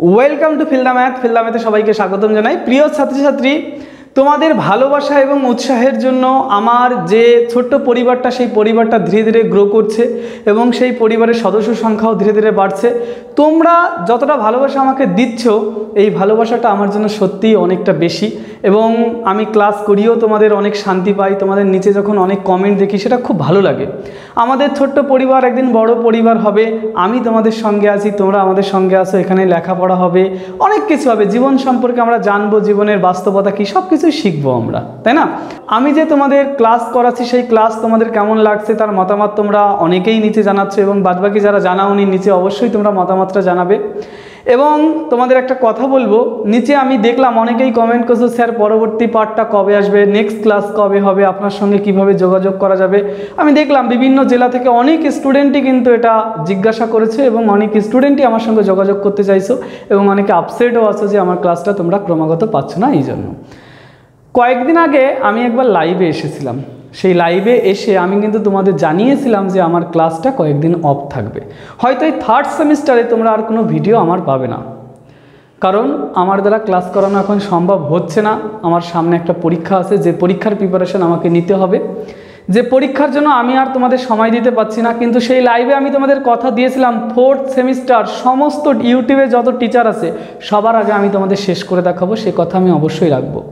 Welcome to feel the math. Feel the ম্যাথে সবাইকে স্বাগতম জানাই। প্রিয় ছাত্রছাত্রী, তোমাদের ভালোবাসা এবং উৎসাহের জন্য আমার যে ছোট্ট পরিবারটা, সেই পরিবারটা ধীরে ধীরে গ্রো করছে এবং সেই পরিবারের সদস্য সংখ্যাও ধীরে ধীরে বাড়ছে। তোমরা যতটা ভালোবাসা আমাকে দিচ্ছ, এই ভালোবাসাটা আমার জন্য সত্যিই অনেকটা বেশি এবং আমি ক্লাস করিও তোমাদের অনেক শান্তি পাই। তোমাদের নিচে যখন অনেক কমেন্ট দেখি, সেটা খুব ভালো লাগে। আমাদের ছোট্ট পরিবার একদিন বড় পরিবার হবে। আমি তোমাদের সঙ্গে আছি, তোমরা আমাদের সঙ্গে আছো। এখানে লেখাপড়া হবে, অনেক কিছু হবে, জীবন সম্পর্কে আমরা জানবো, জীবনের বাস্তবতা কী সব কিছুই শিখবো আমরা, তাই না? আমি যে তোমাদের ক্লাস করাচ্ছি, সেই ক্লাস তোমাদের কেমন লাগছে তার মতামত তোমরা অনেকেই নিচে জানাচ্ছ এবং বাদবাকি যারা জানাওনি নিচে অবশ্যই তোমরা মতামতটা জানাবে। এবং তোমাদের একটা কথা বলবো, নিচে আমি দেখলাম অনেকেই কমেন্ট করছো, স্যার পরবর্তী পার্টটা কবে আসবে, নেক্সট ক্লাস কবে হবে, আপনার সঙ্গে কিভাবে যোগাযোগ করা যাবে। আমি দেখলাম বিভিন্ন জেলা থেকে অনেক স্টুডেন্টই কিন্তু এটা জিজ্ঞাসা করেছে এবং অনেক স্টুডেন্টই আমার সঙ্গে যোগাযোগ করতে চাইছো এবং অনেকে আপসেটও আছো যে আমার ক্লাসটা তোমরা ক্রমাগত পাচ্ছ না। এই জন্য কয়েকদিন আগে আমি একবার লাইভে এসেছিলাম। সেই লাইভে এসে আমি কিন্তু তোমাদের জানিয়েছিলাম যে আমার ক্লাসটা কয়েকদিন অফ থাকবে। হয়তো এই থার্ড সেমিস্টারে তোমরা আর কোনো ভিডিও আমার পাবে না, কারণ আমার দ্বারা ক্লাস করানো এখন সম্ভব হচ্ছে না। আমার সামনে একটা পরীক্ষা আছে, যে পরীক্ষার প্রিপারেশন আমাকে নিতে হবে, যে পরীক্ষার জন্য আমি আর তোমাদের সময় দিতে পারছি না। কিন্তু সেই লাইভে আমি তোমাদের কথা দিয়েছিলাম, ফোর্থ সেমিস্টার সমস্ত ইউটিউবে যত টিচার আছে সবার আগে আমি তোমাদের শেষ করে দেখাবো, সে কথা আমি অবশ্যই রাখবো।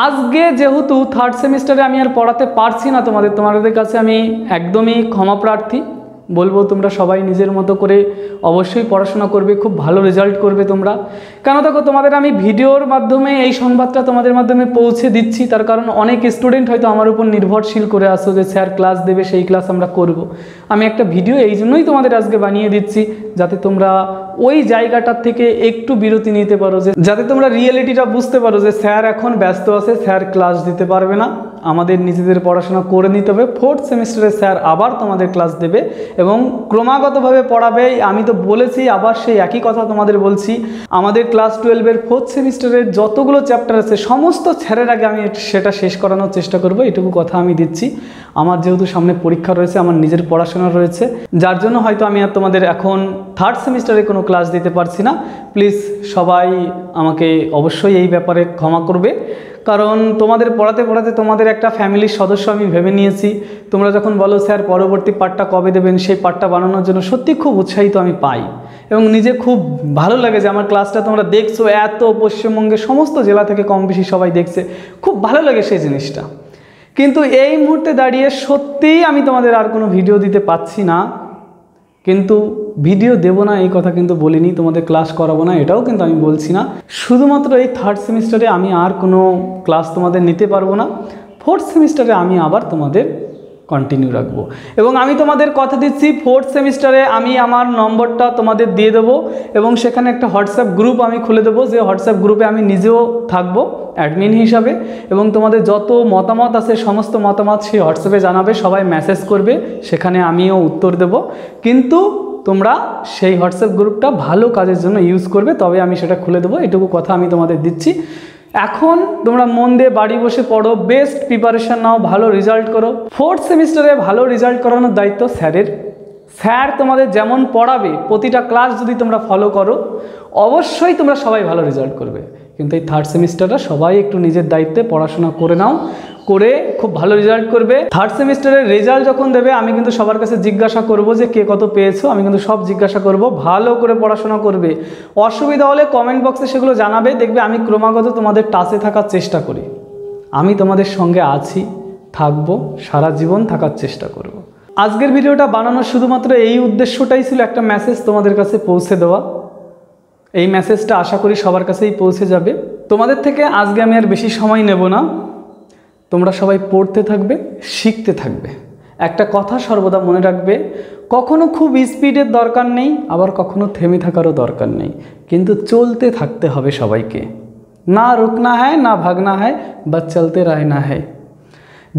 আজকে যেহেতু থার্ড সেমিস্টারে আমি আর পড়াতে পারছি না তোমাদের কাছে আমি একদমই ক্ষমা প্রার্থী। বলবো তোমরা সবাই নিজের মতো করে অবশ্যই পড়াশোনা করবে, খুব ভালো রেজাল্ট করবে তোমরা। কেন দেখো, তোমাদের আমি ভিডিওর মাধ্যমে এই সংবাদটা তোমাদের মাধ্যমে পৌঁছে দিচ্ছি, তার কারণ অনেক স্টুডেন্ট হয়তো আমার উপর নির্ভরশীল করে আসো যে স্যার ক্লাস দেবে, সেই ক্লাস আমরা করব। আমি একটা ভিডিও এই জন্যই তোমাদের আজকে বানিয়ে দিচ্ছি, যাতে তোমরা ওই জায়গাটার থেকে একটু বিরতি নিতে পারো, যে যাতে তোমরা রিয়েলিটিটা বুঝতে পারো যে স্যার এখন ব্যস্ত আছে, স্যার ক্লাস দিতে পারবে না, আমাদের নিজেদের পড়াশোনা করে নিতে হবে। ফোর্থ সেমিস্টারে স্যার আবার তোমাদের ক্লাস দেবে এবং ক্রমাগতভাবে পড়াবে। আমি তো বলেছি, আবার সেই একই কথা তোমাদের বলছি, আমাদের ক্লাস 12-এর ফোর্থ সেমিস্টারের যতগুলো চ্যাপ্টার আছে সমস্ত স্যারের আগে আমি সেটা শেষ করানোর চেষ্টা করব, এটুকু কথা আমি দিচ্ছি। আমার যেহেতু সামনে পরীক্ষা রয়েছে, আমার নিজের পড়াশোনা রয়েছে, যার জন্য হয়তো আমি আর তোমাদের এখন থার্ড সেমিস্টারে কোনো ক্লাস দিতে পারছি না। প্লিজ সবাই আমাকে অবশ্যই এই ব্যাপারে ক্ষমা করবে, কারণ তোমাদের পড়াতে পড়াতে তোমাদের একটা ফ্যামিলির সদস্য আমি ভেবে নিয়েছি। তোমরা যখন বলো স্যার পরবর্তী পার্টটা কবে দেবেন, সেই পার্টটা বানানোর জন্য সত্যি খুব উৎসাহিত আমি পাই এবং নিজে খুব ভালো লাগে যে আমার ক্লাসটা তোমরা দেখছো। এত পশ্চিমবঙ্গের সমস্ত জেলা থেকে কম বেশি সবাই দেখছে, খুব ভালো লাগে সেই জিনিসটা। কিন্তু এই মুহূর্তে দাঁড়িয়ে সত্যিই আমি তোমাদের আর কোনো ভিডিও দিতে পাচ্ছি না। কিন্তু ভিডিও দেবো না এই কথা কিন্তু বলিনি, তোমাদের ক্লাস করাবো না এটাও কিন্তু আমি বলছি না। শুধুমাত্র এই থার্ড সেমিস্টারে আমি আর কোনো ক্লাস তোমাদের নিতে পারবো না। ফোর্থ সেমিস্টারে আমি আবার তোমাদের কন্টিনিউ রাখবো এবং আমি তোমাদের কথা দিচ্ছি, ফোর্থ সেমিস্টারে আমি আমার নম্বরটা তোমাদের দিয়ে দেবো এবং সেখানে একটা হোয়াটসঅ্যাপ গ্রুপ আমি খুলে দেবো, যে হোয়াটসঅ্যাপ গ্রুপে আমি নিজেও থাকবো অ্যাডমিন হিসাবে এবং তোমাদের যত মতামত আছে সমস্ত মতামত সেই হোয়াটসঅ্যাপে জানাবে, সবাই মেসেজ করবে, সেখানে আমিও উত্তর দেব। কিন্তু তোমরা সেই হোয়াটসঅ্যাপ গ্রুপটা ভালো কাজের জন্য ইউজ করবে, তবে আমি সেটা খুলে দেবো, এটুকু কথা আমি তোমাদের দিচ্ছি। এখন তোমরা মন দিয়ে বাড়ি বসে পড়ো, বেস্ট প্রিপারেশন নাও, ভালো রেজাল্ট করো। ফোর্থ সেমিস্টারে ভালো রেজাল্ট করানোর দায়িত্ব স্যারের। স্যার তোমাদের যেমন পড়াবে, প্রতিটা ক্লাস যদি তোমরা ফলো করো, অবশ্যই তোমরা সবাই ভালো রেজাল্ট করবে। কিন্তু এই থার্ড সেমিস্টারটা সবাই একটু নিজের দায়িত্বে পড়াশোনা করে নাও, করে খুব ভালো রেজাল্ট করবে। থার্ড সেমিস্টারের রেজাল্ট যখন দেবে, আমি কিন্তু সবার কাছে জিজ্ঞাসা করব যে কে কত পেয়েছো, আমি কিন্তু সব জিজ্ঞাসা করব। ভালো করে পড়াশোনা করবে, অসুবিধা হলে কমেন্ট বক্সে সেগুলো জানাবে। দেখবে আমি ক্রমাগত তোমাদের টাচে থাকার চেষ্টা করি, আমি তোমাদের সঙ্গে আছি, থাকবো, সারা জীবন থাকার চেষ্টা করব। আজকের ভিডিওটা বানানোর শুধুমাত্র এই উদ্দেশ্যটাই ছিল, একটা মেসেজ তোমাদের কাছে পৌঁছে দেওয়া। এই মেসেজটা আশা করি সবার কাছেই পৌঁছে যাবে। তোমাদের থেকে আজকে আমি আর বেশি সময় নেব না, তোমরা সবাই পড়তে থাকবে, শিখতে থাকবে। একটা কথা সর্বদা মনে রাখবে, কখনো খুব স্পিডের দরকার নেই, আবার কখনো থেমে থাকারও দরকার নেই, কিন্তু চলতে থাকতে হবে সবাইকে। না রুকনা হ্যায়, না ভাগনা হ্যায়, বাস চলতে রাহনা হ্যায়।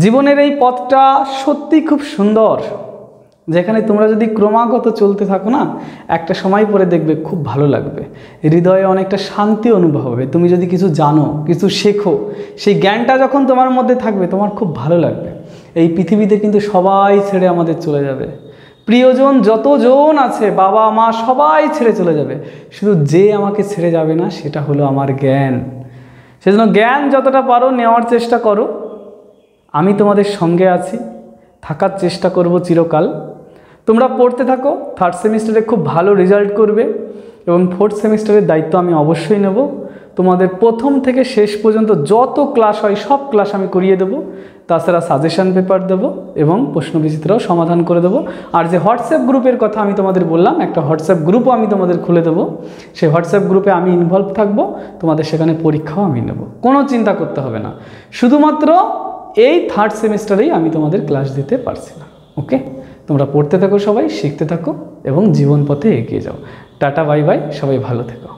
জীবনের এই পথটা সত্যি খুব সুন্দর, যেখানে তোমরা যদি ক্রমাগত চলতে থাকো না, একটা সময় পরে দেখবে খুব ভালো লাগবে, হৃদয়ে অনেকটা শান্তি অনুভব হবে। তুমি যদি কিছু জানো, কিছু শেখো, সেই জ্ঞানটা যখন তোমার মধ্যে থাকবে, তোমার খুব ভালো লাগবে। এই পৃথিবীতে কিন্তু সবাই ছেড়ে আমাদের চলে যাবে, প্রিয়জন যতজন আছে, বাবা মা সবাই ছেড়ে চলে যাবে, শুধু যে আমাকে ছেড়ে যাবে না সেটা হলো আমার জ্ঞান। সেজন্য জ্ঞান যতটা পারো নেওয়ার চেষ্টা করো। আমি তোমাদের সঙ্গে আছি, থাকার চেষ্টা করব চিরকাল। তোমরা পড়তে থাকো, থার্ড সেমিস্টারে খুব ভালো রেজাল্ট করবে এবং ফোর্থ সেমিস্টারের দায়িত্ব আমি অবশ্যই নেব। তোমাদের প্রথম থেকে শেষ পর্যন্ত যত ক্লাস হয় সব ক্লাস আমি করিয়ে দেবো। তাছাড়া সাজেশন পেপার দেবো এবং প্রশ্নবিচিত্রাও সমাধান করে দেবো। আর যে হোয়াটসঅ্যাপ গ্রুপের কথা আমি তোমাদের বললাম, একটা হোয়াটসঅ্যাপ গ্রুপও আমি তোমাদের খুলে দেবো। সেই হোয়াটসঅ্যাপ গ্রুপে আমি ইনভলভ থাকবো, তোমাদের সেখানে পরীক্ষাও আমি নেব। কোনো চিন্তা করতে হবে না, শুধুমাত্র এই থার্ড সেমিস্টারেই আমি তোমাদের ক্লাস দিতে পারছি না। ওকে, তোমরা পড়তে থাকো, সবাই শিখতে থাকো এবং জীবন পথে এগিয়ে যাও। টাটা, বাই বাই, সবাই ভালো থেকো।